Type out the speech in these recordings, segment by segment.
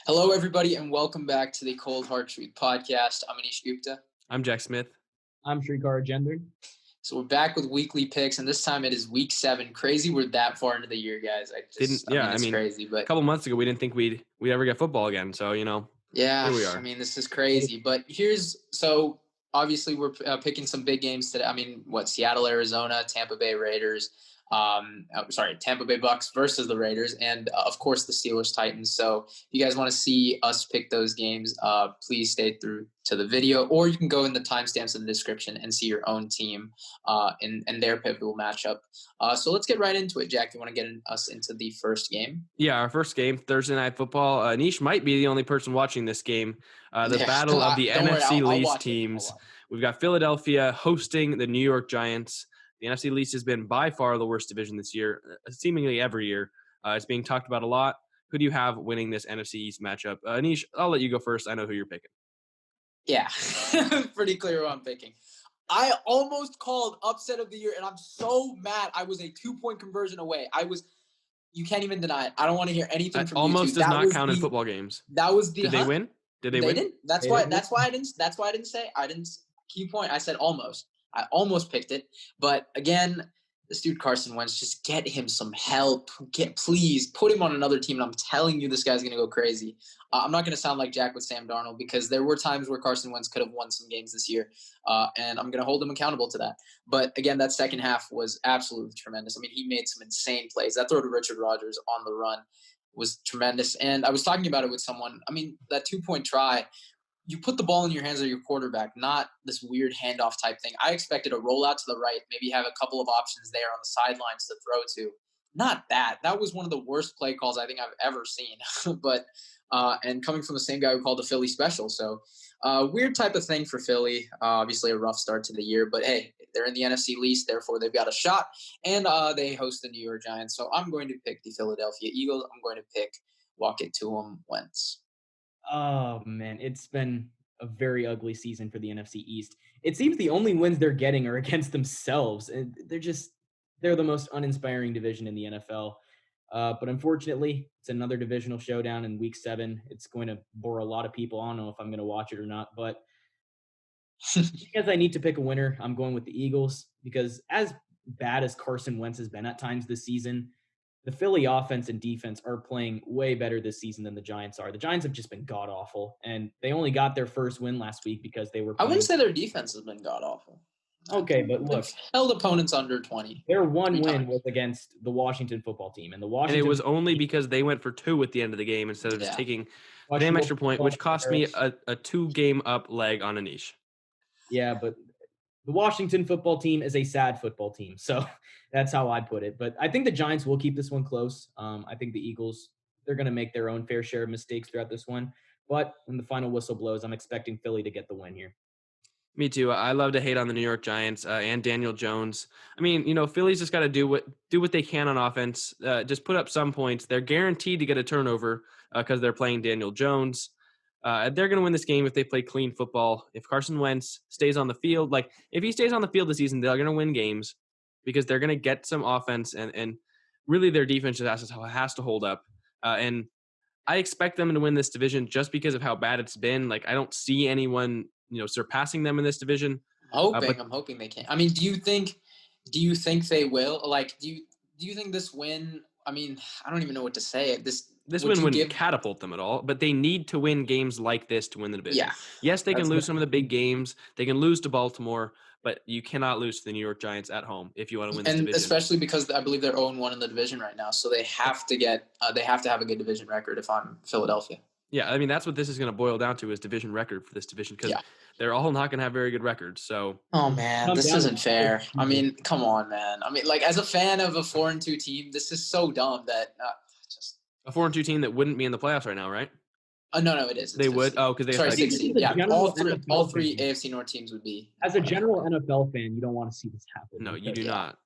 Hello, everybody, and welcome back to the Cold Hard Truth podcast. I'm Anish Gupta. I'm Jack Smith. I'm Shrikar Gender. So we're back with weekly picks, and this time it is week 7. Crazy we're that far into the year, guys. It's crazy. But a couple months ago, we didn't think we'd ever get football again. So, yeah, here we are. This is crazy. But obviously we're picking some big games today. Seattle, Arizona, Tampa Bay Raiders. Tampa Bay Bucks versus the Raiders, and of course the Steelers Titans. So if you guys want to see us pick those games, please stay through to the video, or you can go in the timestamps in the description and see your own team in their pivotal matchup. So let's get right into it. Jack, you want to get us into the first game? Yeah, our first game, Thursday Night Football. Anish might be the only person watching this game. Battle of the NFC least teams. We've got Philadelphia hosting the New York Giants. The NFC least has been by far the worst division this year, seemingly every year. It's being talked about a lot. Who do you have winning this NFC East matchup? Anish, I'll let you go first. I know who you're picking. Yeah, pretty clear who I'm picking. I almost called upset of the year, and I'm so mad. I was a 2-point conversion away. You can't even deny it. I don't want to hear anything from you. Almost does not count in football games. That was the. Did they win? Did they win? Didn't. That's why I didn't say. I didn't. Key point. I said almost. I almost picked it, but again, this dude Carson Wentz, just get him some help. Please put him on another team. And I'm telling you, this guy's gonna go crazy. I'm not gonna sound like Jack with Sam Darnold, because there were times where Carson Wentz could have won some games this year, and I'm gonna hold him accountable to that. But again, that second half was absolutely tremendous. He made some insane plays. That throw to Richard Rodgers on the run was tremendous. And I was talking about it with someone. That 2-point try. You put the ball in your hands of your quarterback, not this weird handoff type thing. I expected a rollout to the right, maybe have a couple of options there on the sidelines to throw to. Not that. That was one of the worst play calls I think I've ever seen. But and coming from the same guy who called the Philly special. So weird type of thing for Philly. Obviously a rough start to the year. But, hey, they're in the NFC least, therefore they've got a shot. And they host the New York Giants. So I'm going to pick the Philadelphia Eagles. I'm going to pick walk it to them Wentz. Oh, man, it's been a very ugly season for the NFC East. It seems the only wins they're getting are against themselves, and they're the most uninspiring division in the NFL. But unfortunately, it's another divisional showdown in Week 7. It's going to bore a lot of people. I don't know if I'm going to watch it or not, but because I need to pick a winner, I'm going with the Eagles, because as bad as Carson Wentz has been at times this season, the Philly offense and defense are playing way better this season than the Giants are. The Giants have just been god-awful, and they only got their first win last week because they were I wouldn't say their defense has been god-awful. Okay, but look. They've held opponents under 20. Their one win was against the Washington football team. And it was only because they went for 2 at the end of the game instead of just taking a damn extra point, which cost me a 2-game up leg on Anish. Yeah, but the Washington football team is a sad football team. So that's how I put it. But I think the Giants will keep this one close. I think the Eagles, they're going to make their own fair share of mistakes throughout this one. But when the final whistle blows, I'm expecting Philly to get the win here. Me too. I love to hate on the New York Giants and Daniel Jones. Philly's just got to do what they can on offense. Just put up some points. They're guaranteed to get a turnover because they're playing Daniel Jones. They're going to win this game if they play clean football. If Carson Wentz stays on the field, if he stays on the field this season, they're going to win games because they're going to get some offense and really their defense just has to hold up. And I expect them to win this division just because of how bad it's been. I don't see anyone surpassing them in this division. I'm hoping they can. Do you think they will? Do you think this win? I don't even know what to say. This win wouldn't catapult them at all, but they need to win games like this to win the division. Yeah. Yes, they can lose some of the big games. They can lose to Baltimore, but you cannot lose to the New York Giants at home if you want to win this division. And especially because I believe they're 0-1 in the division right now, so they have to have a good division record if I'm Philadelphia. Yeah, that's what this is going to boil down to is division record for this division because they're all not going to have very good records. So, oh man, this isn't fair. Come on, man. As a fan of a 4-2 team, this is so dumb that just a 4-2 team that wouldn't be in the playoffs right now, right? No, it is. They would. Oh, because they have 16. Yeah, all three fan. AFC North teams would be. As a general NFL fan, you don't want to see this happen. No, you do not.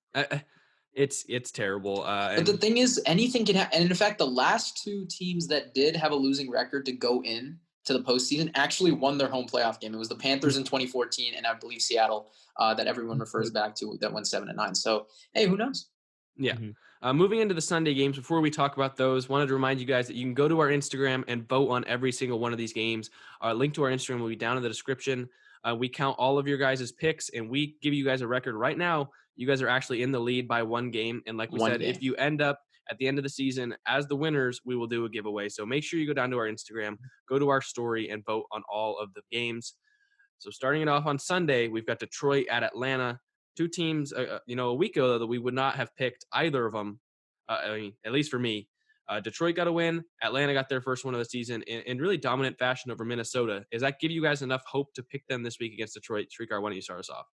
It's terrible. But the thing is, anything can happen. And in fact, the last 2 teams that did have a losing record to go in to the postseason actually won their home playoff game. It was the Panthers in 2014, and I believe Seattle that everyone refers back to that went 7-9. So, hey, who knows? Yeah. Moving into the Sunday games, before we talk about those, wanted to remind you guys that you can go to our Instagram and vote on every single one of these games. Link to our Instagram will be down in the description. We count all of your guys' picks, and we give you guys a record. Right now, you guys are actually in the lead by one game. And like we said, if you end up at the end of the season as the winners, we will do a giveaway. So make sure you go down to our Instagram, go to our story, and vote on all of the games. So starting it off on Sunday, we've got Detroit at Atlanta. Two teams, a week ago that we would not have picked either of them. At least for me. Detroit got a win. Atlanta got their first one of the season in really dominant fashion over Minnesota. Does that give you guys enough hope to pick them this week against Detroit? Shrikar, why don't you start us off?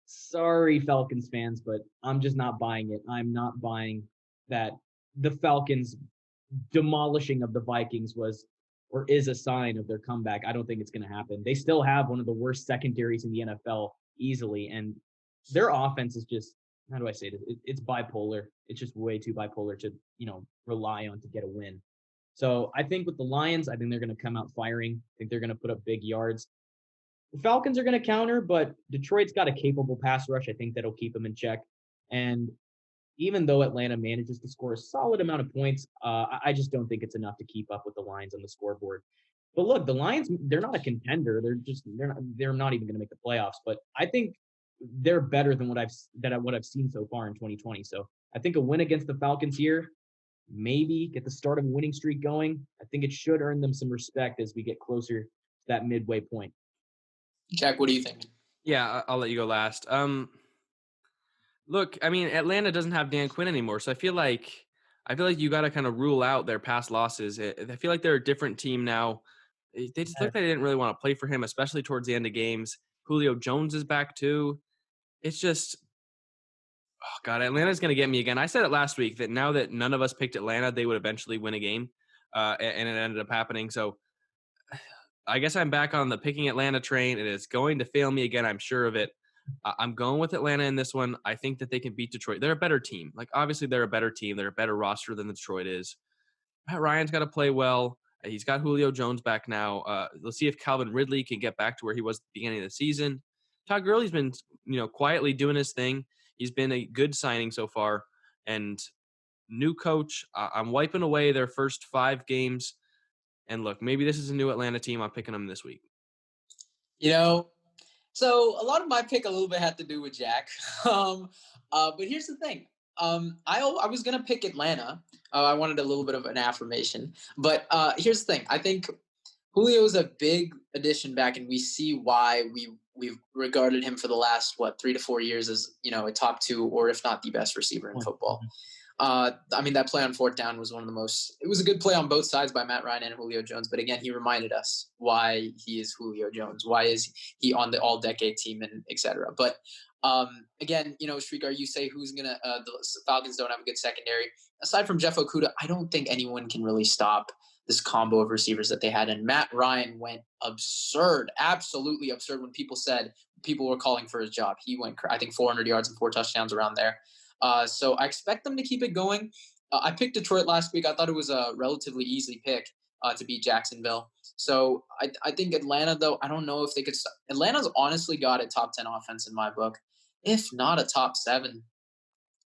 Sorry, Falcons fans, but I'm just not buying it. I'm not buying that the Falcons demolishing of the Vikings was or is a sign of their comeback. I don't think it's going to happen. They still have one of the worst secondaries in the NFL easily, and their offense is just, how do I say this? It's bipolar. It's just way too bipolar to, rely on to get a win. So I think with the Lions, I think they're going to come out firing. I think they're going to put up big yards. The Falcons are going to counter, but Detroit's got a capable pass rush. I think that'll keep them in check. And even though Atlanta manages to score a solid amount of points, I just don't think it's enough to keep up with the Lions on the scoreboard. But look, the Lions, they're not a contender. They're not even going to make the playoffs. But I think they're better than what I've seen so far in 2020. So I think a win against the Falcons here, maybe get the start of a winning streak going. I think it should earn them some respect as we get closer to that midway point. Jack, what do you think? Yeah, I'll let you go last. Look, I mean, Atlanta doesn't have Dan Quinn anymore, so I feel like you got to kind of rule out their past losses. I feel like they're a different team now. They just look like they didn't really want to play for him, especially towards the end of games. Julio Jones is back too. It's just, oh God, Atlanta's going to get me again. I said it last week that now that none of us picked Atlanta, they would eventually win a game, and it ended up happening. So I guess I'm back on the picking Atlanta train. It is going to fail me again. I'm sure of it. I'm going with Atlanta in this one. I think that they can beat Detroit. They're a better team. Like, obviously, they're a better team. They're a better roster than Detroit is. Matt Ryan's got to play well. He's got Julio Jones back now. Let's see if Calvin Ridley can get back to where he was at the beginning of the season. Todd Gurley's been, quietly doing his thing. He's been a good signing so far. And new coach, I'm wiping away their first 5 games. And look, maybe this is a new Atlanta team. I'm picking them this week. So a lot of my pick a little bit had to do with Jack. But here's the thing. I was going to pick Atlanta. I wanted a little bit of an affirmation. But here's the thing. I think Julio is a big addition back, and we see why we've regarded him for the last, 3 to 4 years as, a top 2 or if not the best receiver in football. That play on 4th down was it was a good play on both sides by Matt Ryan and Julio Jones. But again, he reminded us why he is Julio Jones. Why is he on the all-decade team and et cetera. But again, Shrikar, you say the Falcons don't have a good secondary. Aside from Jeff Okudah, I don't think anyone can really stop this combo of receivers that they had. And Matt Ryan went absurd, absolutely absurd when people were calling for his job. He went, I think, 400 yards and 4 touchdowns around there. So I expect them to keep it going. I picked Detroit last week. I thought it was a relatively easy pick to beat Jacksonville. So I think Atlanta, though, I don't know if they could. Atlanta's honestly got a top 10 offense in my book, if not a top 7.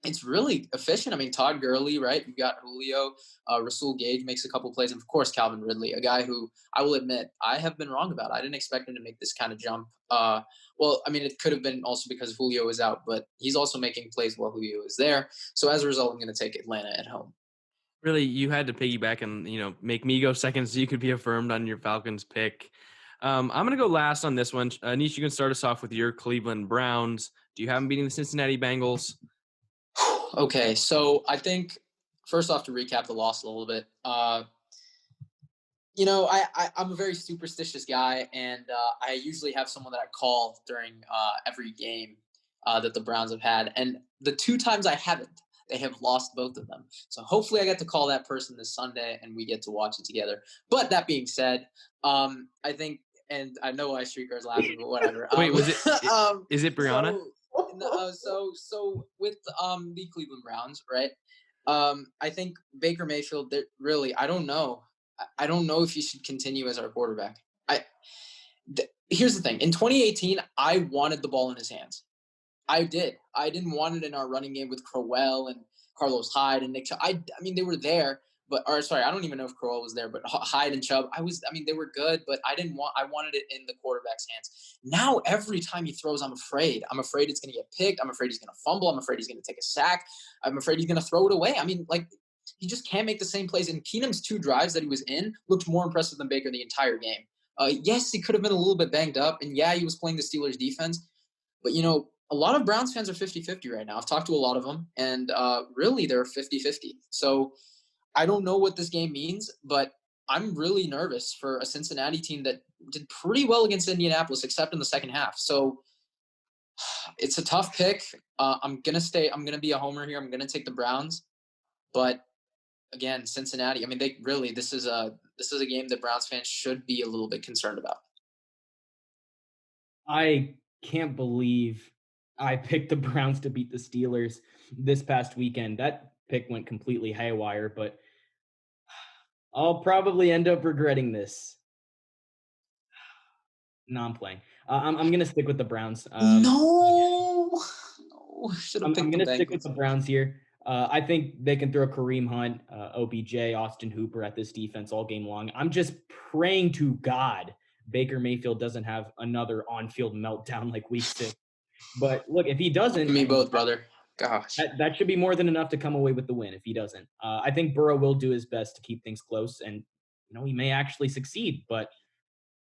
It's really efficient. Todd Gurley, right? You got Julio, Rasul Gage makes a couple plays, and of course Calvin Ridley, a guy who I will admit I have been wrong about. I didn't expect him to make this kind of jump. It could have been also because Julio was out, but he's also making plays while Julio is there. So as a result, I'm going to take Atlanta at home. Really, you had to piggyback and make me go second so you could be affirmed on your Falcons pick. I'm going to go last on this one. Anish, you can start us off with your Cleveland Browns. Do you have them beating the Cincinnati Bengals? Okay, so I think first off, to recap the loss a little bit, I'm a very superstitious guy, and I usually have someone that I call during every game that the Browns have had. And the 2 times I haven't, they have lost both of them. So hopefully I get to call that person this Sunday and we get to watch it together. But that being said, I think, and I know why Shrieker is laughing, but whatever. Wait, was it? Is it Brianna? So with the Cleveland Browns, right? I think Baker Mayfield, really, I don't know. I don't know if he should continue as our quarterback. Here's the thing. In 2018, I wanted the ball in his hands. I did. I didn't want it in our running game with Crowell and Carlos Hyde and Nick Chubb. I mean, they were there, I don't even know if Crowell was there, but Hyde and Chubb, they were good, but I wanted it in the quarterback's hands. Now, every time he throws, I'm afraid. I'm afraid it's going to get picked. I'm afraid he's going to fumble. I'm afraid he's going to take a sack. I'm afraid he's going to throw it away. I mean, like, he just can't make the same plays. And Keenum's 2 drives that he was in looked more impressive than Baker the entire game. Yes, he could have been a little bit banged up, and yeah, he was playing the Steelers defense. But, a lot of Browns fans are 50-50 right now. I've talked to a lot of them, and really they're 50-50. So I don't know what this game means, but I'm really nervous for a Cincinnati team that did pretty well against Indianapolis, except in the second half. So it's a tough pick. I'm going to be a homer here. I'm going to take the Browns. But again, Cincinnati, I mean, this is a game that Browns fans should be a little bit concerned about. I can't believe I picked the Browns to beat the Steelers this past weekend. That pick went completely haywire, but I'll probably end up regretting this. No, I'm playing. I'm going to stick with the Browns. No, should have I'm picked going the to stick with Bengals. the Browns here. I think they can throw Kareem Hunt, OBJ, Austin Hooper at this defense all game long. I'm just praying to God Baker Mayfield doesn't have another on-field meltdown like week 6. But look, if he doesn't, Me both, brother. Gosh. that should be more than enough to come away with the win if he doesn't. I think Burrow will do his best to keep things close, and he may actually succeed. But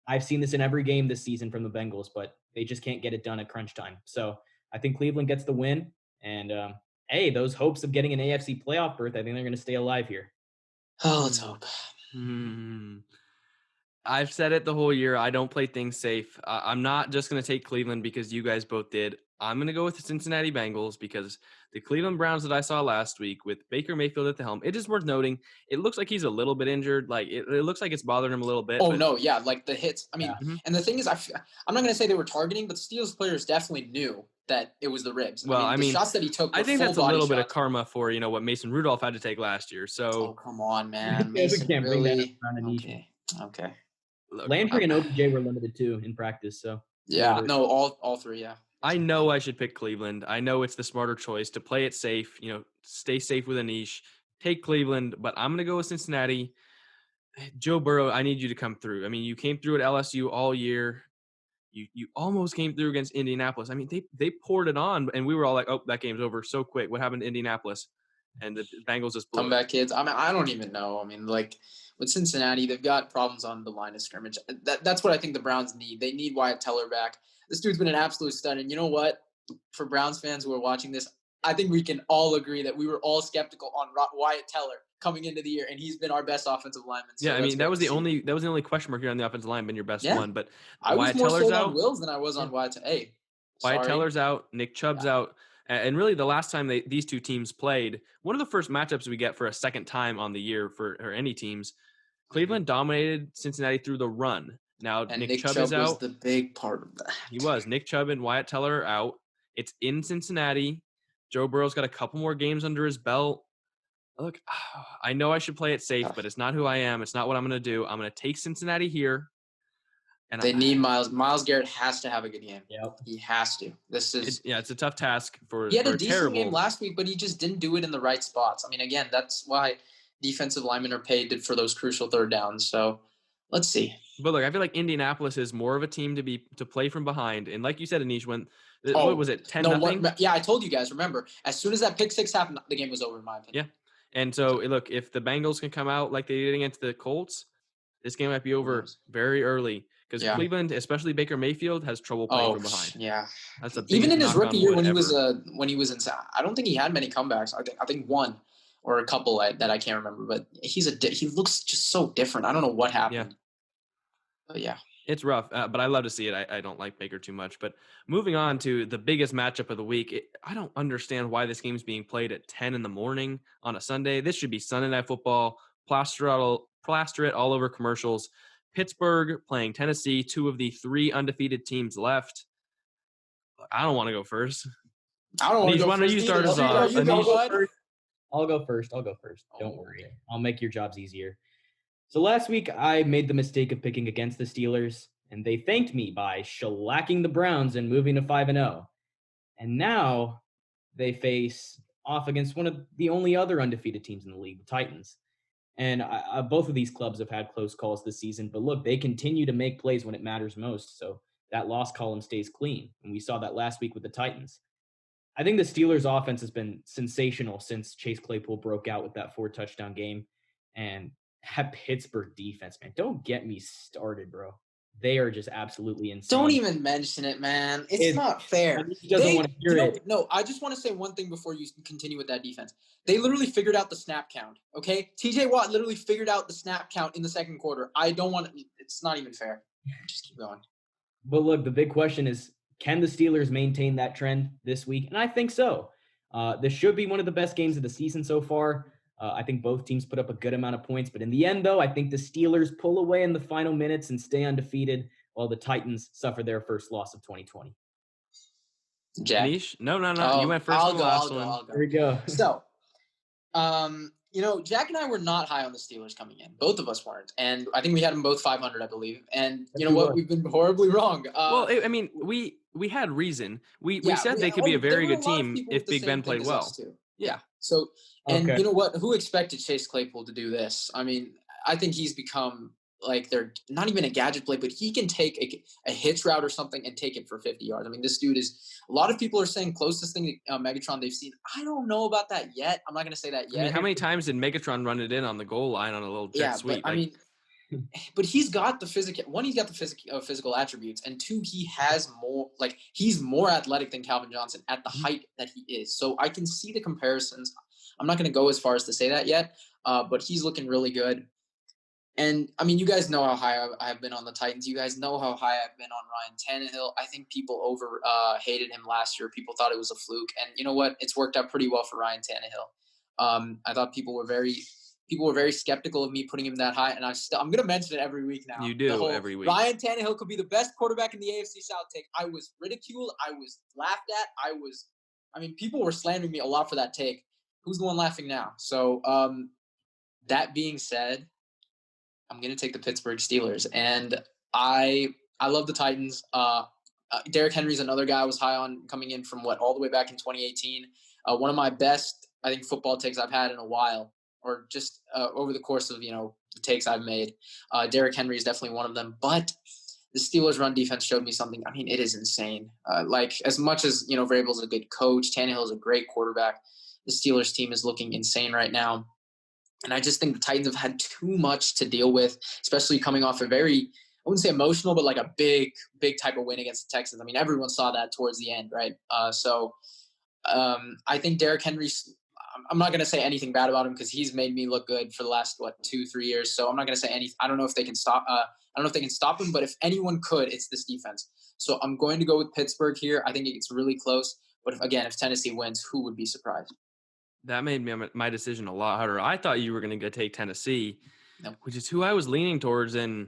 I've seen this in every game this season from the Bengals, but they just can't get it done at crunch time. So I think Cleveland gets the win, and hey, those hopes of getting an AFC playoff berth, I think they're going to stay alive here. Oh, let's hope. I've said it the whole year. I don't play things safe. I'm not just going to take Cleveland because you guys both did. I'm going to go with the Cincinnati Bengals because the Cleveland Browns that I saw last week with Baker Mayfield at the helm, it is worth noting. It looks like he's a little bit injured. Like it looks like it's bothering him a little bit. Oh, no. Yeah. Like the hits. I mean, Yeah. And the thing is, I'm not going to say they were targeting, but the Steelers players definitely knew that it was the ribs. Well, the shots that he took were I think full that's a body little bit of shots. karma for, what Mason Rudolph had to take last year. So, Oh, come on, man. Yeah, we Mason, can't bring that really? up around Anish. Okay. look, Landry and OBJ were limited too in practice. So Yeah. No, all 3. Yeah. I know I should pick Cleveland. I know it's the smarter choice to play it safe, stay safe with Anish, take Cleveland, but I'm going to go with Cincinnati. Joe Burrow, I need you to come through. I mean, you came through at LSU all year. You almost came through against Indianapolis. I mean, they poured it on, and we were all like, oh, that game's over so quick. What happened to Indianapolis? And the Bengals just blew Comeback kids. I mean, I don't even know. I mean, like with Cincinnati, they've got problems on the line of scrimmage. That's what I think the Browns need. They need Wyatt Teller back. This dude's been an absolute stud. And you know what? For Browns fans who are watching this, I think we can all agree that we were all skeptical on Wyatt Teller coming into the year, and he's been our best offensive lineman. So yeah, I mean that was the only question mark here on the offensive line, been your best one. But I was Wyatt more Teller's sold out. on Wills than I was on Wyatt. Hey, Wyatt Teller's out. Nick Chubb's out. And really, the last time these two teams played, one of the first matchups we get for a second time on the year for any teams, Cleveland dominated Cincinnati through the run. Now and Nick Chubb was is out. The big part of that. He was. Nick Chubb and Wyatt Teller are out. It's in Cincinnati. Joe Burrow's got a couple more games under his belt. Look, I know I should play it safe, but it's not who I am. It's not what I'm going to do. I'm going to take Cincinnati here. And they need Miles. Miles Garrett has to have a good game. Yep. He has to. It's a tough task for. He had a decent terrible game last week, but he just didn't do it in the right spots. I mean, again, that's why defensive linemen are paid for those crucial third downs. So let's see. But look, I feel like Indianapolis is more of a team to play from behind, and like you said, Anish, what was it, 10-0? Yeah, I told you guys. Remember, as soon as that pick six happened, the game was over in my opinion. Yeah, and so look, if the Bengals can come out like they did against the Colts, this game might be over very early. Because Cleveland, especially Baker Mayfield, has trouble playing from behind. Yeah, that's the even in his rookie year when he was in. I don't think he had many comebacks. I think one or a couple that I can't remember. But he looks just so different. I don't know what happened. But yeah, it's rough. But I love to see it. I don't like Baker too much. But moving on to the biggest matchup of the week, I don't understand why this game is being played at 10 in the morning on a Sunday. This should be Sunday Night Football. Plaster it all over commercials. Pittsburgh playing Tennessee, 2 of the 3 undefeated teams left. I don't want to go first. I don't want to go first. Why don't you start us off? I'll go first. Don't worry. I'll make your jobs easier. So last week, I made the mistake of picking against the Steelers, and they thanked me by shellacking the Browns and moving to 5-0. And now they face off against one of the only other undefeated teams in the league, the Titans. And both of these clubs have had close calls this season, but look, they continue to make plays when it matters most. So that loss column stays clean. And we saw that last week with the Titans. I think the Steelers' offense has been sensational since Chase Claypool broke out with that 4-touchdown game. And that Pittsburgh defense, man, don't get me started, bro. They are just absolutely insane. Don't even mention it, man. It's not fair. He doesn't want to hear it. No, I just want to say one thing before you continue with that defense. They literally figured out the snap count, okay? TJ Watt literally figured out the snap count in the second quarter. It's not even fair. Just keep going. But look, the big question is, can the Steelers maintain that trend this week? And I think so. This should be one of the best games of the season so far. I think both teams put up a good amount of points. But in the end, though, I think the Steelers pull away in the final minutes and stay undefeated while the Titans suffer their first loss of 2020. Jack? No. You went first on the last one. There we go. So, Jack and I were not high on the Steelers coming in. Both of us weren't. And I think we had them both 500, I believe. And you know what? We've been horribly wrong. We had reason. We said they could be a very good team if Big Ben played well. Yeah. So, and you know what? Who expected Chase Claypool to do this? I mean, I think he's become like they're not even a gadget play, but he can take a hitch route or something and take it for 50 yards. I mean, this dude is – a lot of people are saying closest thing to Megatron they've seen. I don't know about that yet. I'm not going to say that yet. I mean, how many times did Megatron run it in on the goal line on a little jet sweep? But he's got the physical. One, he's got the physical attributes, and two, he has more. Like he's more athletic than Calvin Johnson at the height that he is. So I can see the comparisons. I'm not going to go as far as to say that yet, but he's looking really good. And I mean, you guys know how high I've been on the Titans. You guys know how high I've been on Ryan Tannehill. I think people hated him last year. People thought it was a fluke, and you know what? It's worked out pretty well for Ryan Tannehill. I thought people were very skeptical of me putting him that high, and I'm going to mention it every week now. You do every week. Ryan Tannehill could be the best quarterback in the AFC South take. I was ridiculed. I was laughed at. People were slandering me a lot for that take. Who's the one laughing now? So that being said, I'm going to take the Pittsburgh Steelers, and I love the Titans. Derrick Henry's another guy I was high on coming in from all the way back in 2018. One of my best, I think, football takes I've had in a while, or just over the course of, the takes I've made. Derrick Henry is definitely one of them. But the Steelers' run defense showed me something. I mean, it is insane. As much as, Vrabel's a good coach, Tannehill is a great quarterback, the Steelers team is looking insane right now. And I just think the Titans have had too much to deal with, especially coming off a very, I wouldn't say emotional, but like a big, big type of win against the Texans. I mean, everyone saw that towards the end, right? I think Derrick Henry's, I'm not going to say anything bad about him because he's made me look good for the last, 2-3 years. So I'm not going to say anything. I don't know if they can stop. I don't know if they can stop him, but if anyone could, it's this defense. So I'm going to go with Pittsburgh here. I think it gets really close. But if Tennessee wins, who would be surprised? That made my decision a lot harder. I thought you were going to take Tennessee, Nope. Which is who I was leaning towards, and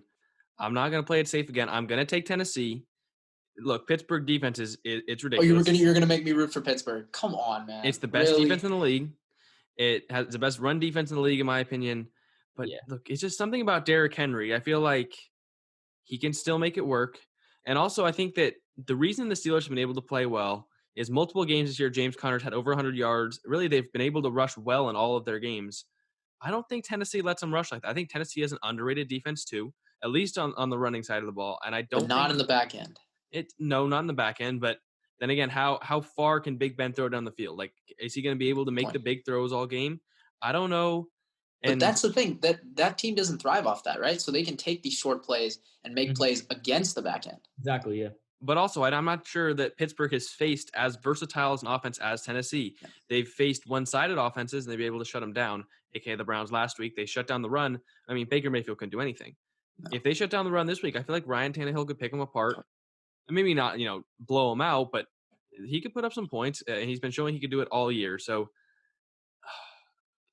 I'm not going to play it safe again. I'm going to take Tennessee. Look, Pittsburgh defense it's ridiculous. Oh, you're gonna make me root for Pittsburgh? Come on, man. It's the best defense in the league. It has the best run defense in the league, in my opinion. But Look, it's just something about Derrick Henry. I feel like he can still make it work. And also, I think that the reason the Steelers have been able to play well is multiple games this year, James Conner's had over 100 yards. Really, they've been able to rush well in all of their games. I don't think Tennessee lets them rush like that. I think Tennessee has an underrated defense too, at least on the running side of the ball. And I don't but not in the back end. No, not in the back end. But then again, how far can Big Ben throw down the field? Like, is he going to be able to make the big throws all game? I don't know. But that's the thing. That team doesn't thrive off that, right? So they can take these short plays and make plays against the back end. Exactly, yeah. But also, I'm not sure that Pittsburgh has faced as versatile as an offense as Tennessee. Yeah. They've faced one-sided offenses, and they've been able to shut them down, a.k.a. the Browns last week. They shut down the run. I mean, Baker Mayfield couldn't do anything. No. If they shut down the run this week, I feel like Ryan Tannehill could pick them apart. And maybe not, blow them out, but he could put up some points. And he's been showing he could do it all year. So,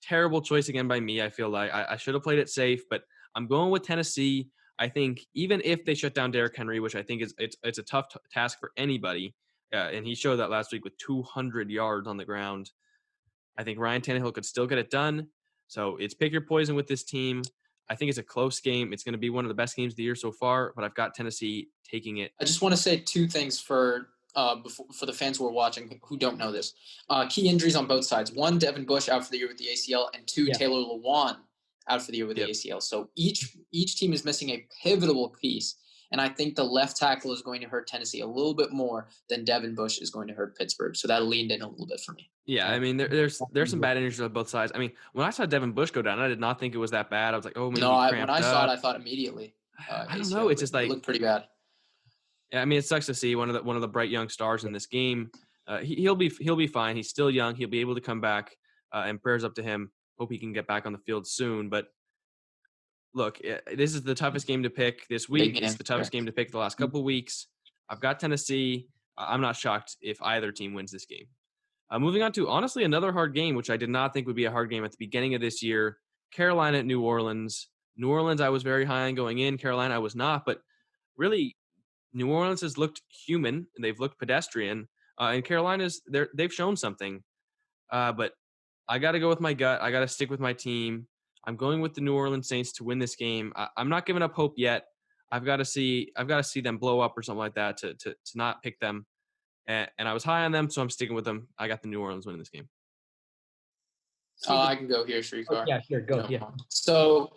terrible choice again by me. I feel like I should have played it safe, but I'm going with Tennessee. I think even if they shut down Derrick Henry, which I think it's a tough task for anybody, and he showed that last week with 200 yards on the ground, I think Ryan Tannehill could still get it done. So it's pick your poison with this team. I think it's a close game. It's going to be one of the best games of the year so far, but I've got Tennessee taking it. I just want to say two things for for the fans who are watching who don't know this. Key injuries on both sides. One, Devin Bush out for the year with the ACL, and two, Taylor Lewan out for the year with the ACL. So each team is missing a pivotal piece. And I think the left tackle is going to hurt Tennessee a little bit more than Devin Bush is going to hurt Pittsburgh. So that leaned in a little bit for me. Yeah, I mean, there's some bad injuries on both sides. I mean, when I saw Devin Bush go down, I did not think it was that bad. I was like, oh, maybe he cramped when I saw up. it, I thought immediately. I don't know. It's just like it looked pretty bad. Yeah, I mean, it sucks to see one of the bright young stars in this game. He'll be fine. He's still young. He'll be able to come back. And prayers up to him. Hope he can get back on the field soon. But look, this is the toughest game to pick this week. It's the toughest game to pick the last couple of weeks. I've got Tennessee. I'm not shocked if either team wins this game. Moving on to, honestly, another hard game, which I did not think would be a hard game at the beginning of this year. Carolina at New Orleans. New Orleans, I was very high on going in. Carolina, I was not. But really, New Orleans has looked human. And they've looked pedestrian. And Carolina's, they've shown something. But I got to go with my gut. I got to stick with my team. I'm going with the New Orleans Saints to win this game. I'm not giving up hope yet. I've got to see them blow up or something like that to not pick them. And I was high on them, so I'm sticking with them. I got the New Orleans winning this game. I can go here, Shrikar. Yeah, sure, go. Yeah. So,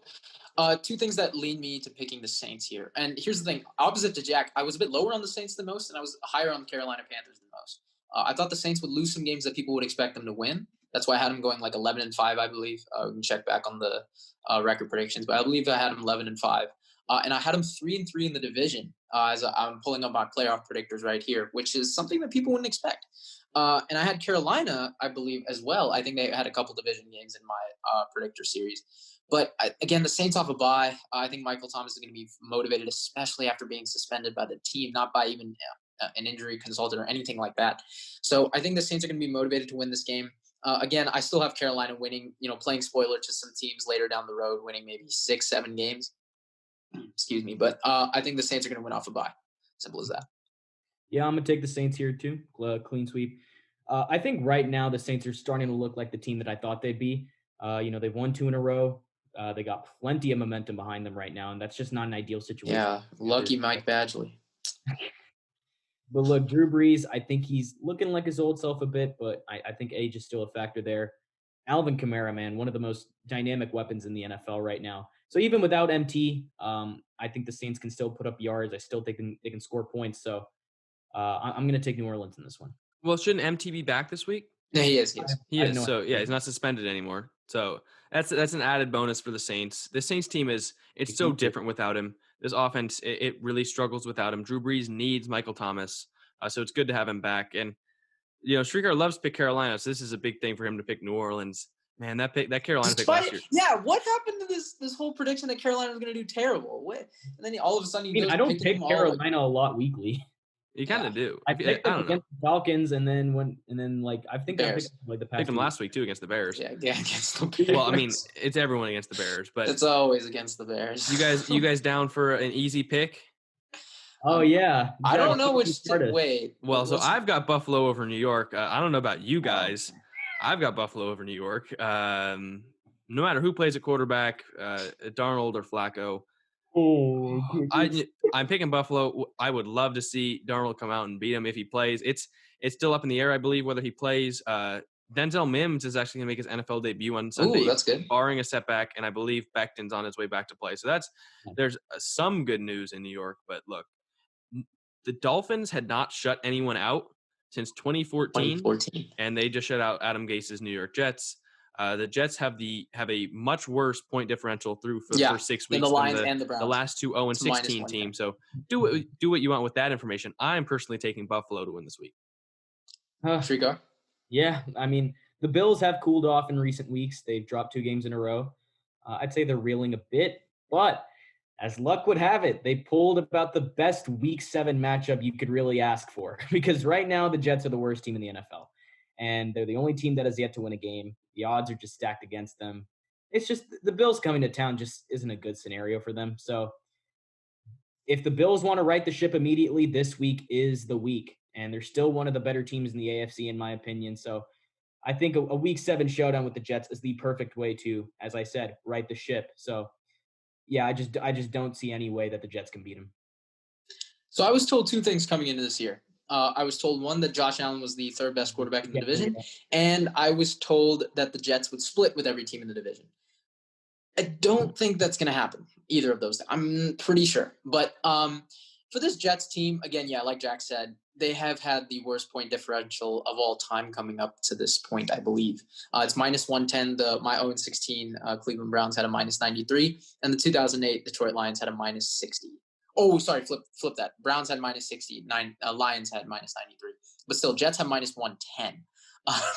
two things that lead me to picking the Saints here. And here's the thing. Opposite to Jack, I was a bit lower on the Saints than most, and I was higher on the Carolina Panthers than most. I thought the Saints would lose some games that people would expect them to win. That's why I had them going like 11-5, I believe. We can check back on the record predictions, but I believe I had them 11-5. And I had them 3-3 in the division as I'm pulling up my playoff predictors right here, which is something that people wouldn't expect. And I had Carolina, I believe, as well. I think they had a couple division games in my predictor series. But again, the Saints off a bye. I think Michael Thomas is going to be motivated, especially after being suspended by the team, not by even an injury consultant or anything like that. So I think the Saints are going to be motivated to win this game. Again, I still have Carolina winning, playing spoiler to some teams later down the road, winning maybe 6-7 games. Excuse me. But I think the Saints are going to win off a bye. Simple as that. Yeah, I'm going to take the Saints here too. Clean sweep. I think right now the Saints are starting to look like the team that I thought they'd be. They've won 2 in a row. They got plenty of momentum behind them right now, and that's just not an ideal situation. Yeah, lucky Mike Badgley. But look, Drew Brees, I think he's looking like his old self a bit, but I think age is still a factor there. Alvin Kamara, man, one of the most dynamic weapons in the NFL right now. So even without MT, I think the Saints can still put up yards. I still think they can score points. So I'm going to take New Orleans in this one. Well, shouldn't MT be back this week? Yeah, he is. He is. So yeah, he's not suspended anymore. So that's an added bonus for the Saints. The Saints team it's so different without him. This offense, it really struggles without him. Drew Brees needs Michael Thomas. So it's good to have him back. And, Shrikar loves to pick Carolina. So this is a big thing for him to pick New Orleans. Man, that Carolina pick last year. Yeah, what happened to this whole prediction that Carolina was going to do terrible? What? And then all of a sudden I don't pick Carolina a lot weekly. You kind of do. I picked them against the Falcons, and then I think Bears. I picked like the past. Picked them last week too against the Bears. Yeah, against the Bears. Well, I mean, it's everyone against the Bears, but it's always against the Bears. You guys down for an easy pick? Oh yeah. I don't know which. Wait. Well, so I've got Buffalo over New York. I don't know about you guys. I've got Buffalo over New York. No matter who plays at quarterback, Darnold or Flacco. Oh, I'm picking Buffalo. I would love to see Darnold come out and beat him if he plays. It's still up in the air, I believe, whether he plays. Denzel Mims is actually going to make his NFL debut on Sunday. Ooh, that's good. Barring a setback, and I believe Becton's on his way back to play. So there's some good news in New York. But look, the Dolphins had not shut anyone out since 2014, and they just shut out Adam Gase's New York Jets. The Jets have a much worse point differential for 6 weeks than the Lions and the Browns. The last 2 0-16 teams. So do what you want with that information. I'm personally taking Buffalo to win this week. Shrikar? Yeah, I mean, the Bills have cooled off in recent weeks. They've dropped 2 games in a row. I'd say they're reeling a bit, but as luck would have it, they pulled about the best Week 7 matchup you could really ask for, because right now the Jets are the worst team in the NFL, and they're the only team that has yet to win a game. The odds are just stacked against them. It's just the Bills coming to town just isn't a good scenario for them. So if the Bills want to right the ship immediately, this week is the week, and they're still one of the better teams in the AFC, in my opinion. So I think a Week 7 showdown with the Jets is the perfect way to, as I said, right the ship. So yeah, I just don't see any way that the Jets can beat them. So I was told 2 things coming into this year. I was told, one, that Josh Allen was the third best quarterback in the Yeah, division, yeah. and I was told that the Jets would split with every team in the division. I don't think that's going to happen, either of those. I'm pretty sure. But for this Jets team, again, yeah, like Jack said, they have had the worst point differential of all time coming up to this point, I believe. It's minus 110. My 0-16 Cleveland Browns had a minus 93, and the 2008 Detroit Lions had a minus 60. Oh, sorry, flip that. Browns had minus 69. Lions had minus 93. But still, Jets have minus 110.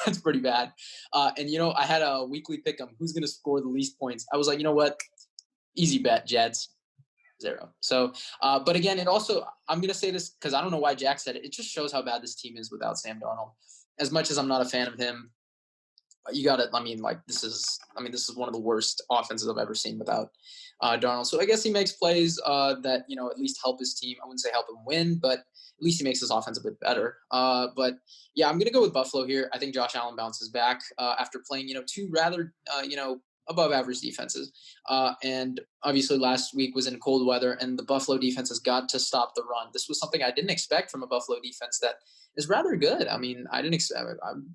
That's pretty bad. And, I had a weekly pick 'em. Who's going to score the least points? I was like, you know what? Easy bet, Jets. 0. So, but again, it also, I'm going to say this because I don't know why Jack said it. It just shows how bad this team is without Sam Darnold. As much as I'm not a fan of him, you got to, this is one of the worst offenses I've ever seen without Darnold. So I guess he makes plays that, at least help his team. I wouldn't say help him win, but at least he makes his offense a bit better. But yeah, I'm going to go with Buffalo here. I think Josh Allen bounces back after playing, two rather, above average defenses. And obviously last week was in cold weather, and the Buffalo defense has got to stop the run. This was something I didn't expect from a Buffalo defense that is rather good. I mean, I didn't expect,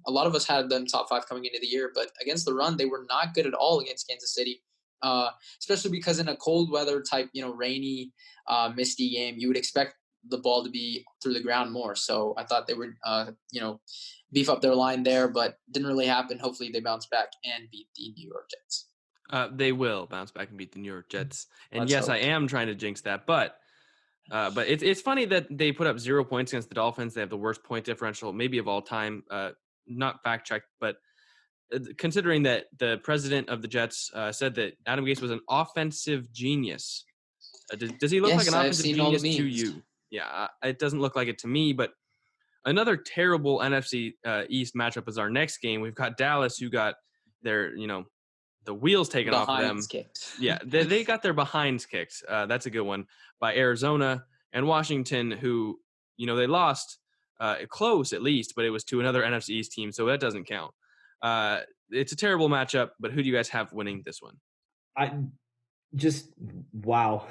a lot of us had them top 5 coming into the year, but against the run, they were not good at all against Kansas City. Especially because in a cold weather type, rainy, misty game, you would expect the ball to be through the ground more. So I thought they would, beef up their line there, but didn't really happen. Hopefully they bounce back and beat the New York Jets. They will bounce back and beat the New York Jets. And Let's yes, hope. I am trying to jinx that, but it's funny that they put up 0 points against the Dolphins. They have the worst point differential, maybe of all time. Not fact checked, but considering that the president of the Jets said that Adam Gase was an offensive genius. Does he look like an offensive genius to you? Yeah, it doesn't look like it to me, but another terrible NFC East matchup is our next game. We've got Dallas, who got their, the wheels taken off of them. Kicked. Yeah, they got their behinds kicked. That's a good one, by Arizona. And Washington, who, they lost close at least, but it was to another NFC East team, so that doesn't count. It's a terrible matchup, but who do you guys have winning this one? Wow.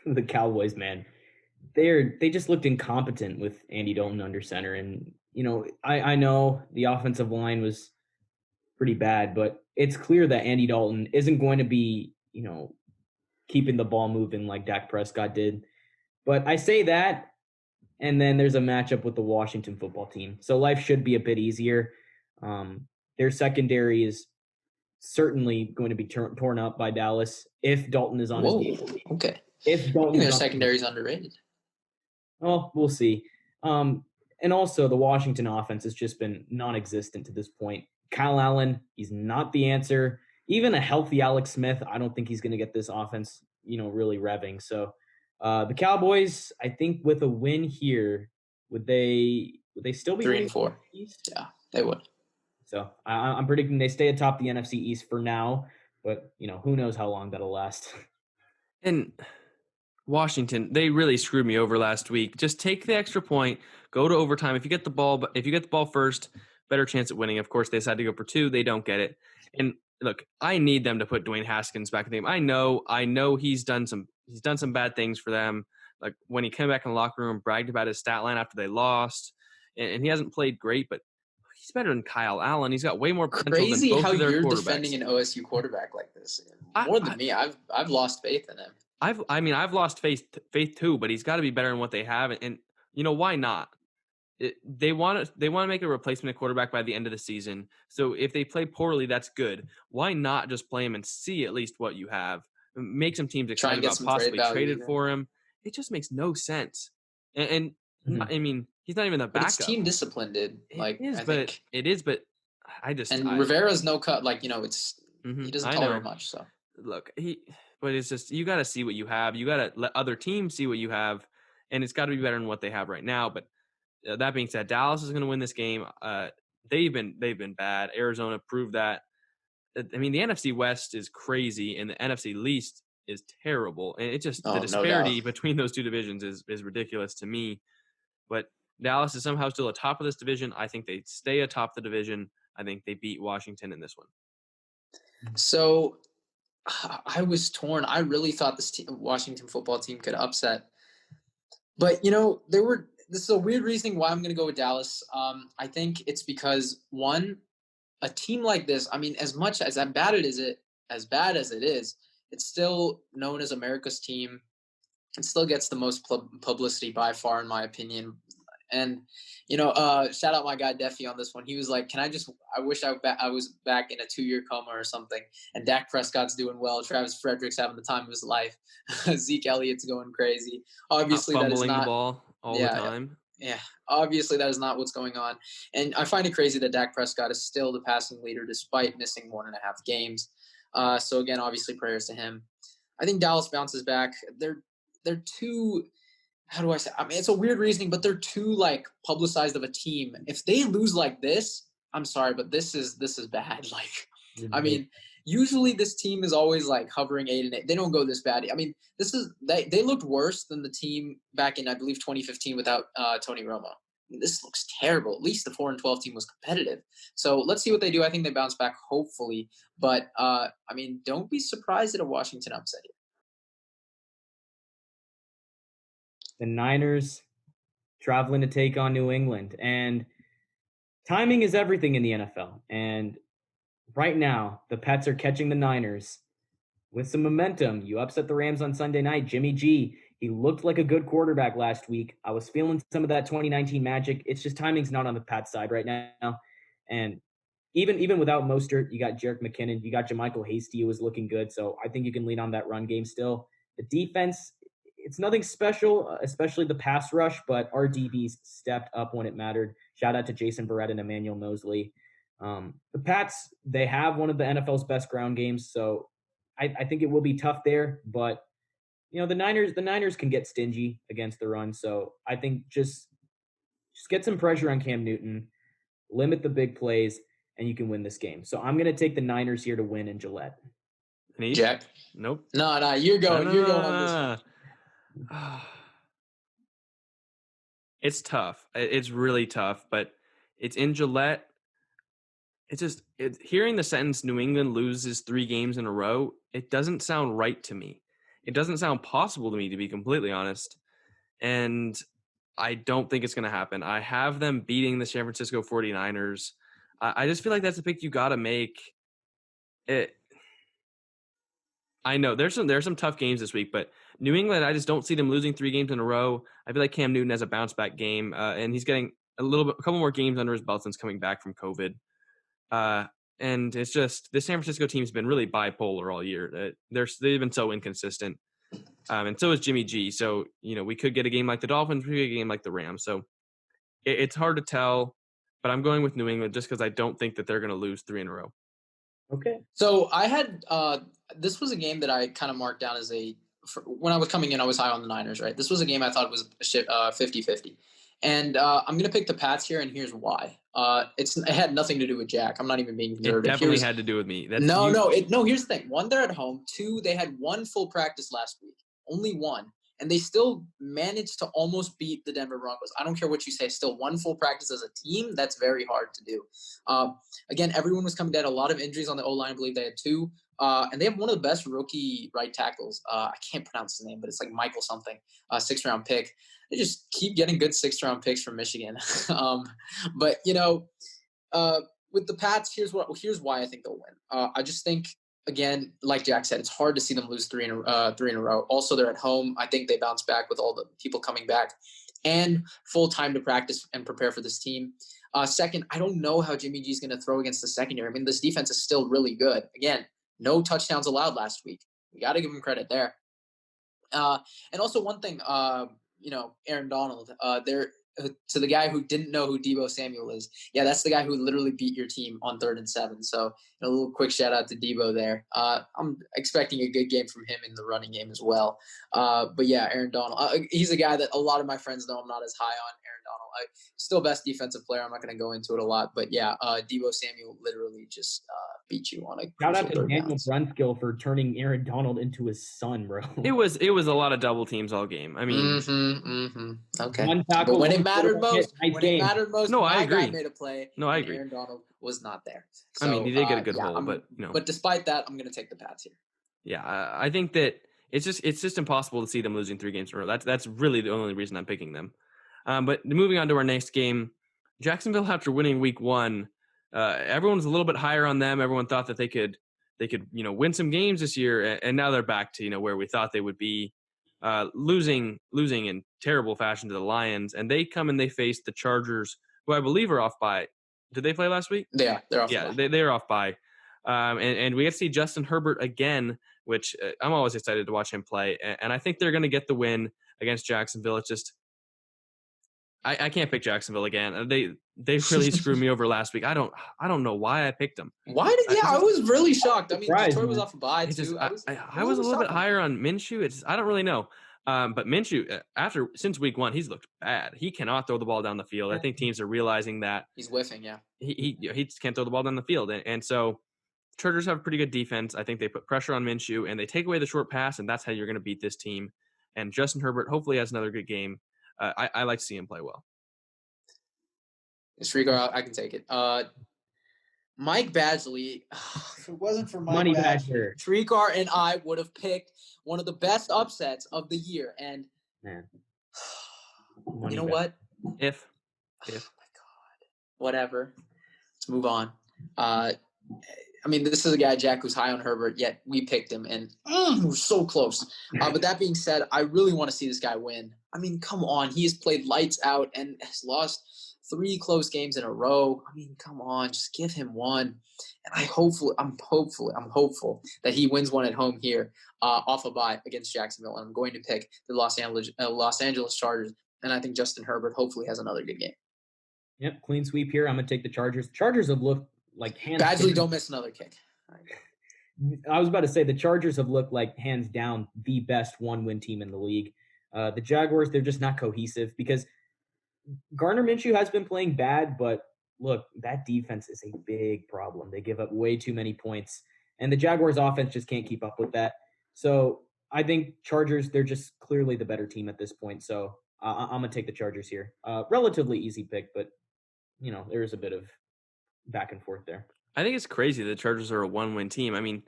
The Cowboys, man. They just looked incompetent with Andy Dalton under center. And, I know the offensive line was pretty bad, but it's clear that Andy Dalton isn't going to be, keeping the ball moving like Dak Prescott did. But I say that, and then there's a matchup with the Washington football team. So life should be a bit easier. Their secondary is certainly going to be torn up by Dallas if Dalton is on his game. Okay. If Dalton, their secondary is underrated. Oh, we'll see. And also the Washington offense has just been non-existent to this point. Kyle Allen, he's not the answer. Even a healthy Alex Smith, I don't think he's going to get this offense, really revving. So the Cowboys, I think with a win here, would they still be 3-4? Yeah, they would. So I'm predicting they stay atop the NFC East for now, but who knows how long that'll last. And Washington, they really screwed me over last week. Just take the extra point, go to overtime. If you get the ball first, better chance at winning. Of course, they decided to go for 2. They don't get it. And look, I need them to put Dwayne Haskins back in the game. I know he's done some bad things for them. Like when he came back in the locker room, bragged about his stat line after they lost, and he hasn't played great, but he's better than Kyle Allen. He's got way more potential than both of their quarterbacks. Crazy how you're defending an OSU quarterback like this. More than me. I've lost faith in him. I've lost faith too, but he's got to be better than what they have. And why not? They want to make a replacement quarterback by the end of the season. So if they play poorly, that's good. Why not just play him and see at least what you have? Make some teams excited about possibly traded for him. It just makes no sense. And I mean, he's not even the backup. But it's team discipline, dude. It is, but Rivera's no cut. He doesn't tolerate much. So look, but it's just, you got to see what you have. You got to let other teams see what you have, and it's got to be better than what they have right now. But that being said, Dallas is going to win this game. They've been bad. Arizona proved that. I mean, the NFC West is crazy, and the NFC least is terrible. And it just the disparity between those two divisions is ridiculous to me. But Dallas is somehow still atop of this division. I think they stay atop the division. I think they beat Washington in this one. So I was torn. I really thought this Washington football team could upset. But, there were this is a weird reasoning why I'm going to go with Dallas. I think it's because one, a team like this, I mean, as much as as bad as it is, it's still known as America's team. It still gets the most publicity by far, in my opinion. And shout out my guy Deffy on this one. He was like, I wish I was back in a 2-year coma or something. And Dak Prescott's doing well. Travis Frederick's having the time of his life. Zeke Elliott's going crazy. Obviously, that is fumbling the not. ball all the time. Yeah, obviously that is not what's going on. And I find it crazy that Dak Prescott is still the passing leader despite missing 1.5 games. So again, obviously prayers to him. I think Dallas bounces back. They're too, how do I say? I mean, it's a weird reasoning, but they're too like publicized of a team. If they lose like this, I'm sorry, but this is bad. Like, I mean, usually this team is always like hovering 8-8. They don't go this bad. I mean, they looked worse than the team back in, I believe, 2015 without Tony Romo. This looks terrible. At least the 4-12 team was competitive. So let's see what they do. I think they bounce back, hopefully. But I mean, don't be surprised at a Washington upset here. The Niners traveling to take on New England. And timing is everything in the NFL. And right now, the Pats are catching the Niners with some momentum. You upset the Rams on Sunday night. Jimmy G, he looked like a good quarterback last week. I was feeling some of that 2019 magic. It's just timing's not on the Pats side right now. And even without Mostert, you got Jerick McKinnon, you got JaMychal Hasty, who was looking good. So I think you can lean on that run game still. The defense, it's nothing special, especially the pass rush, but our DBs stepped up when it mattered. Shout out to Jason Verrett and Emmanuel Mosley. The Pats, they have one of the NFL's best ground games, so I think it will be tough there. But the Niners can get stingy against the run, so I think just get some pressure on Cam Newton, limit the big plays, and you can win this game. So I'm going to take the Niners here to win in Gillette. Jack? Nope. No, you're going. You're going on this one. It's tough. It's really tough, but it's in Gillette. Hearing the sentence New England loses 3 games in a row, it doesn't sound right to me. It doesn't sound possible to me, to be completely honest. And I don't think it's going to happen. I have them beating the San Francisco 49ers. I just feel like that's a pick you got to make. I know there's some tough games this week, but New England, I just don't see them losing 3 games in a row. I feel like Cam Newton has a bounce back game, and he's getting a couple more games under his belt since coming back from COVID. And it's just the San Francisco team's been really bipolar all year. They've been so inconsistent, and so is Jimmy G. So we could get a game like the Dolphins, we could get a game like the Rams. So it's hard to tell, but I'm going with New England just because I don't think that they're going to lose 3 in a row. Okay. So I had this was a game that I kind of marked down as when I was coming in, I was high on the Niners, right? This was a game I thought was 50-50. And I'm going to pick the Pats here, and here's why. It had nothing to do with Jack. I'm not even being conservative. It definitely had to do with me. Here's the thing. 1, they're at home. 2, they had 1 full practice last week. Only 1. And they still managed to almost beat the Denver Broncos. I don't care what you say. Still 1 full practice as a team. That's very hard to do. Again, everyone was coming down. A lot of injuries on the O-line. I believe they had 2. And they have one of the best rookie right tackles. I can't pronounce the name, but it's like Michael something, 6th-round pick. They just keep getting good 6th-round picks from Michigan. But, with the Pats, here's why I think they'll win. I just think, again, like Jack said, it's hard to see them lose 3 in a row. Also, they're at home. I think they bounce back with all the people coming back and full time to practice and prepare for this team. Second, I don't know how Jimmy G is going to throw against the secondary. I mean, this defense is still really good. Again, no touchdowns allowed last week. We got to give him credit there. And also one thing, Aaron Donald, to the guy who didn't know who Deebo Samuel is. Yeah, that's the guy who literally beat your team on 3rd and 7. So a little quick shout out to Deebo there. I'm expecting a good game from him in the running game as well. But yeah, Aaron Donald, he's a guy that a lot of my friends know I'm not as high on. Aaron Donald, still best defensive player. I'm not going to go into it a lot, but yeah, Deebo Samuel literally just beat you on a shout out to Daniel Brunskill for turning Aaron Donald into his son, bro. It was a lot of double teams all game. I mean, okay. One tackle, but when it mattered most, no, I agree. Guy made a play. No, I agree. Aaron Donald was not there. So, I mean, he did get a good hole, but But despite that, I'm going to take the Pats here. Yeah, I think that it's just impossible to see them losing 3 games in a row. That's really the only reason I'm picking them. But moving on to our next game, Jacksonville, after winning week 1, everyone was a little bit higher on them. Everyone thought that they could win some games this year, and now they're back to where we thought they would be, losing in terrible fashion to the Lions. And they come and they face the Chargers, who I believe are off by. Did they play last week? They're off. Yeah, they're off by. And we get to see Justin Herbert again, which I'm always excited to watch him play. And I think they're going to get the win against Jacksonville. It's just I can't pick Jacksonville again. They really screwed me over last week. I don't know why I picked them. I was really shocked. I mean, Detroit was off a bye too. I was a little bit higher on Minshew. I don't really know. But Minshew, since week 1, he's looked bad. He cannot throw the ball down the field. I think teams are realizing that he's whiffing. Yeah, he just can't throw the ball down the field, and so Chargers have a pretty good defense. I think they put pressure on Minshew and they take away the short pass, and that's how you're going to beat this team. And Justin Herbert hopefully has another good game. I like to see him play well. Shrikar, I can take it. Mike Badgley, if it wasn't for Mike Money Badgley, Badger. Shrikar and I would have picked one of the best upsets of the year. And you know what? If. Oh my God. Whatever. Let's move on. I mean, this is a guy, Jack, who's high on Herbert, yet we picked him, and we're so close. But that being said, I really want to see this guy win. I mean, come on. He has played lights out and has lost 3 close games in a row. I mean, come on. Just give him one. And I'm hopeful that he wins one at home here off a bye against Jacksonville. And I'm going to pick the Los Angeles Chargers. And I think Justin Herbert hopefully has another good game. Yep, clean sweep here. I'm going to take the Chargers. Chargers have looked like hands down. Badgley, don't miss another kick. I was about to say the Chargers have looked like hands down the best one-win team in the league. The Jaguars, they're just not cohesive because Gardner Minshew has been playing bad, but look, that defense is a big problem. They give up way too many points, and the Jaguars offense just can't keep up with that. So I think Chargers, they're just clearly the better team at this point. So I'm going to take the Chargers here. Relatively easy pick, but, there is a bit of back and forth there. I think it's crazy that the Chargers are a one-win team. I mean,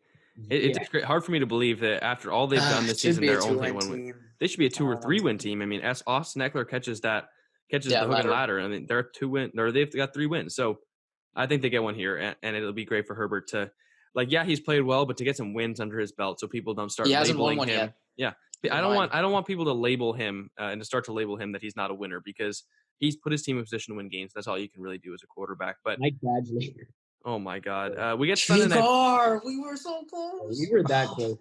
it's hard for me to believe that after all they've done this season, they're only a one-win. They should be a 2 or 3-win team. I mean, as Austin Eckler catches the hook and ladder. I mean, they're a 2-win, or they've got 3 wins. So I think they get one here, and it'll be great for Herbert to, he's played well, but to get some wins under his belt, so people don't start labeling him. Yet. Yeah, I don't want people to label him and to start to label him that he's not a winner, because he's put his team in position to win games. That's all you can really do as a quarterback. But Mike Badgley. Oh my God, we get Sunday night. We were so close. We were that close.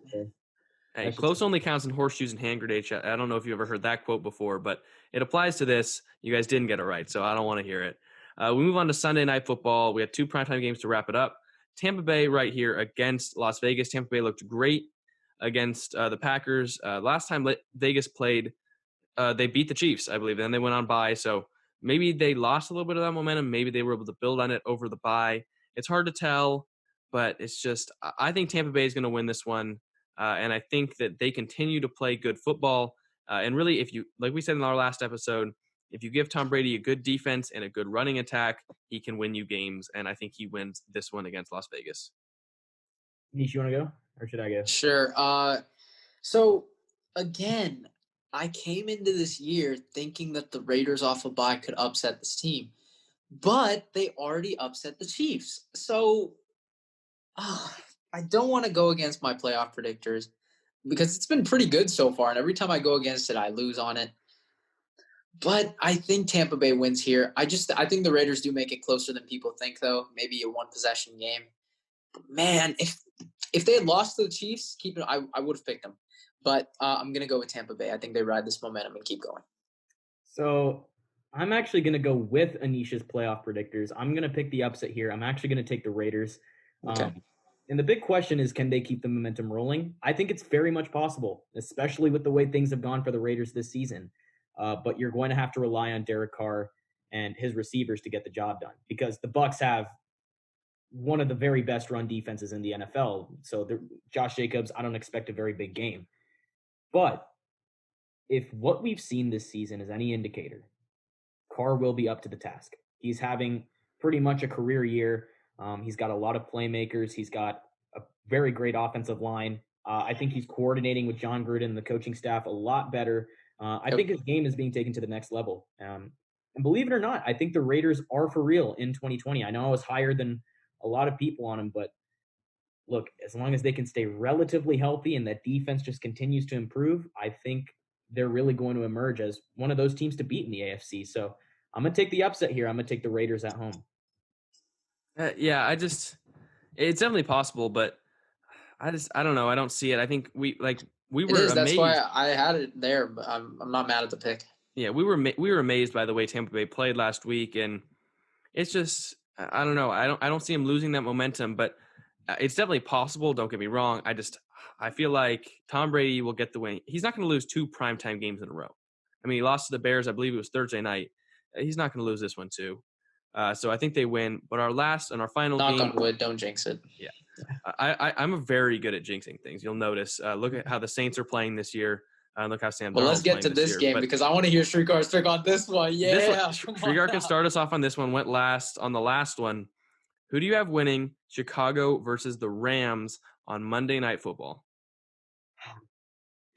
Hey, close only counts in horseshoes and hand grenades. I don't know if you ever heard that quote before, but it applies to this. You guys didn't get it right, so I don't want to hear it. We move on to Sunday Night Football. We had 2 primetime games to wrap it up. Tampa Bay right here against Las Vegas. Tampa Bay looked great against the Packers. Last time Vegas played, they beat the Chiefs, I believe. Then they went on bye, so maybe they lost a little bit of that momentum. Maybe they were able to build on it over the bye. It's hard to tell, but it's just I think Tampa Bay is going to win this one, and I think that they continue to play good football. And really, if you, like we said in our last episode, if you give Tom Brady a good defense and a good running attack, he can win you games, and I think he wins this one against Las Vegas. Nish, you want to go, or should I go? Sure. So, again, I came into this year thinking that the Raiders off a bye could upset this team. But they already upset the Chiefs. So I don't want to go against my playoff predictors because it's been pretty good so far. And every time I go against it, I lose on it. But I think Tampa Bay wins here. I think the Raiders do make it closer than people think, though. Maybe a 1-possession game. But man, if they had lost to the Chiefs, I would have picked them. But I'm going to go with Tampa Bay. I think they ride this momentum and keep going. So I'm actually going to go with Anish's playoff predictors. I'm going to pick the upset here. I'm actually going to take the Raiders. Okay. And the big question is, can they keep the momentum rolling? I think it's very much possible, especially with the way things have gone for the Raiders this season. But you're going to have to rely on Derrick Carr and his receivers to get the job done, because the Bucs have one of the very best run defenses in the NFL. So Josh Jacobs, I don't expect a very big game. But if what we've seen this season is any indicator, Carr will be up to the task. He's having pretty much a career year. He's got a lot of playmakers. He's got a very great offensive line. I think he's coordinating with John Gruden and the coaching staff a lot better I think his game is being taken to the next level. And believe it or not, I think the Raiders are for real in 2020. I know I was higher than a lot of people on them, but look, as long as they can stay relatively healthy and that defense just continues to improve, I think they're really going to emerge as one of those teams to beat in the AFC. So I'm going to take the upset here. I'm going to take the Raiders at home. It's definitely possible, but I don't know. I don't see it. I think we were amazed. That's why I had it there, but I'm not mad at the pick. Yeah, we were amazed by the way Tampa Bay played last week, and it's just I don't know. I don't see him losing that momentum, but it's definitely possible. Don't get me wrong. I feel like Tom Brady will get the win. He's not going to lose 2 primetime games in a row. I mean, he lost to the Bears. I believe it was Thursday night. He's not going to lose this one too. So I think they win. But our final Knock game. on wood, don't jinx it. Yeah, I'm very good at jinxing things. You'll notice. Look at how the Saints are playing this year. Look how Sam. Well, Darnold's let's get to this game because I want to hear Srikar's pick on this one. Yeah, Shrikar can start us off on this one. Went last on the last one. Who do you have winning Chicago versus the Rams on Monday Night Football?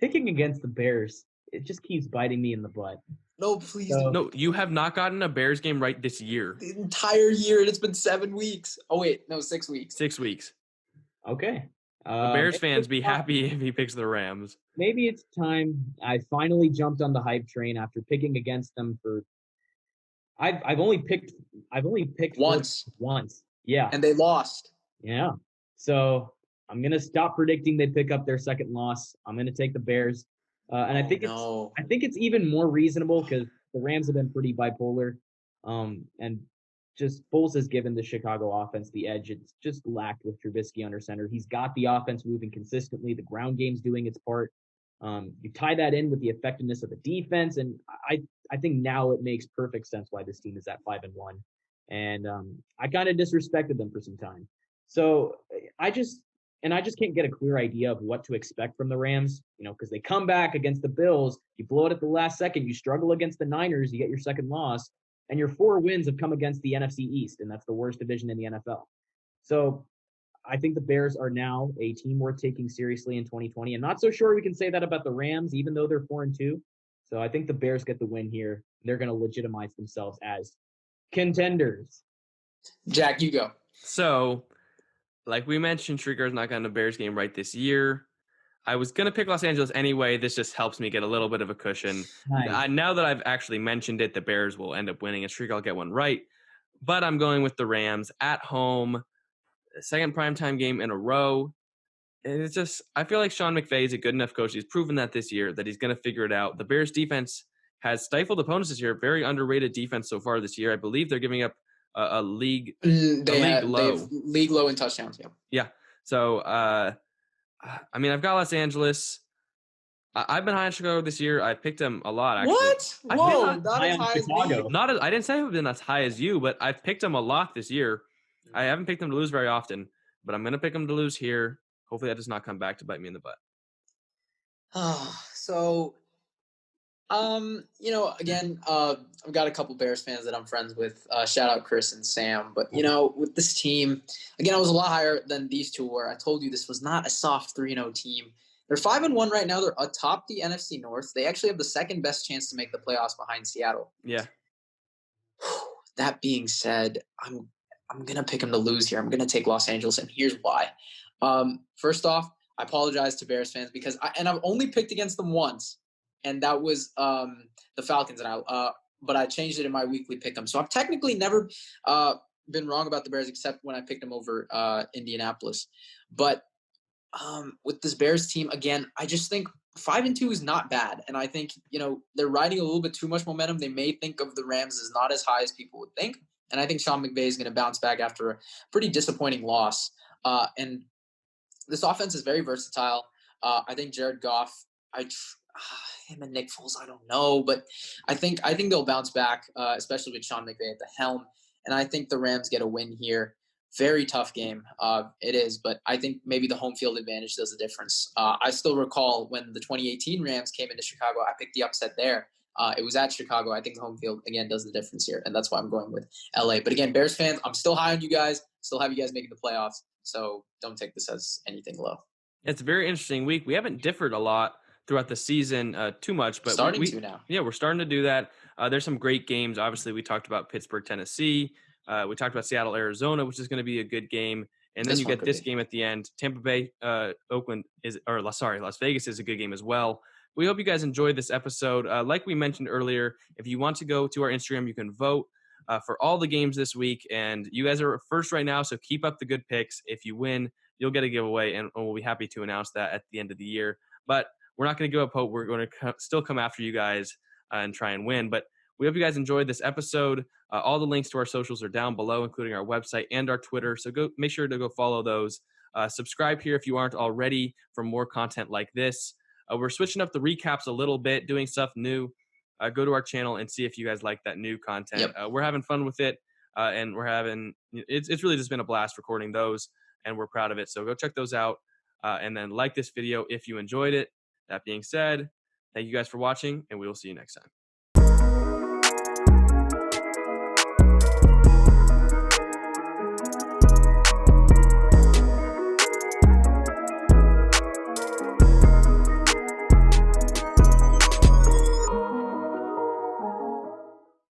Picking against the Bears, it just keeps biting me in the butt. No, please don't. No, you have not gotten a Bears game right this year. The entire year, and it's been 7 weeks. Oh, wait, no, 6 weeks. 6 weeks. Okay. The Bears fans be happy if he picks the Rams. Maybe it's time. I finally jumped on the hype train after picking against them for. I've only picked once. Yeah. And they lost. Yeah. So I'm gonna stop predicting they pick up their second loss. I'm gonna take the Bears, and I think it's even more reasonable because the Rams have been pretty bipolar, and just Foles has given the Chicago offense the edge. It's just lacked with Trubisky under center. He's got the offense moving consistently. The ground game's doing its part. You tie that in with the effectiveness of the defense, and I think now it makes perfect sense why this team is at 5-1. And I kind of disrespected them for some time. So I just can't get a clear idea of what to expect from the Rams, because they come back against the Bills, you blow it at the last second, you struggle against the Niners, you get your second loss, and your 4 wins have come against the NFC East, and that's the worst division in the NFL. So I think the Bears are now a team worth taking seriously in 2020. And not so sure we can say that about the Rams, even though they're 4-2. So I think the Bears get the win here. They're going to legitimize themselves as contenders. Jack, you go. So, like we mentioned, Shrieker's not gotten a Bears game right this year. I was going to pick Los Angeles anyway. This just helps me get a little bit of a cushion. Nice. Now that I've actually mentioned it, the Bears will end up winning, and Shrieker will get one right. But I'm going with the Rams at home. Second primetime game in a row. And it's just, I feel like Sean McVay is a good enough coach. He's proven that this year, that he's going to figure it out. The Bears defense has stifled opponents this year. Very underrated defense so far this year. I believe they're giving up a league low. League low in touchdowns, yeah. Yeah. So, I've got Los Angeles. I've been high on Chicago this year. I picked them a lot, actually. What? Whoa, not as high as me. I didn't say I've been as high as you, but I've picked them a lot this year. I haven't picked them to lose very often, but I'm going to pick them to lose here. Hopefully that does not come back to bite me in the butt. Again, I've got a couple Bears fans that I'm friends with. Shout out Chris and Sam. But, with this team, again, I was a lot higher than these two were. I told you this was not a soft 3-0 team. They're 5-1 right now. They're atop the NFC North. They actually have the second best chance to make the playoffs behind Seattle. Yeah. That being said, I'm going to pick them to lose here. I'm going to take Los Angeles, and here's why. First off, I apologize to Bears fans because I've only picked against them once, and that was the Falcons, but I changed it in my weekly pick 'em. So I've technically never been wrong about the Bears except when I picked them over Indianapolis. But with this Bears team, again, I just think 5-2 is not bad, and I think they're riding a little bit too much momentum. They may think of the Rams as not as high as people would think. And I think Sean McVay is going to bounce back after a pretty disappointing loss. And this offense is very versatile. I think Jared Goff, him and Nick Foles, I don't know. But I think they'll bounce back, especially with Sean McVay at the helm. And I think the Rams get a win here. Very tough game. It is. But I think maybe the home field advantage does the difference. I still recall when the 2018 Rams came into Chicago, I picked the upset there. It was at Chicago. I think the home field, again, does the difference here, and that's why I'm going with LA. But again, Bears fans, I'm still high on you guys. Still have you guys making the playoffs, so don't take this as anything low. It's a very interesting week. We haven't differed a lot throughout the season too much, but Starting to now. yeah, we're starting to do that. There's some great games. Obviously, we talked about Pittsburgh, Tennessee. We talked about Seattle, Arizona, which is going to be a good game. And then This you one get could this be. game at the end. Tampa Bay, Las Vegas is a good game as well. We hope you guys enjoyed this episode. Like we mentioned earlier, if you want to go to our Instagram, you can vote for all the games this week. And you guys are first right now, so keep up the good picks. If you win, you'll get a giveaway, and we'll be happy to announce that at the end of the year. But we're not going to give up hope. We're going to still come after you guys and try and win. But we hope you guys enjoyed this episode. All the links to our socials are down below, including our website and our Twitter. So make sure to go follow those. Subscribe here if you aren't already for more content like this. We're switching up the recaps a little bit, doing stuff new. Go to our channel and see if you guys like that new content. Yep. We're having fun with it, and it's really just been a blast recording those, and we're proud of it. So go check those out, and then like this video if you enjoyed it. That being said, thank you guys for watching, and we will see you next time.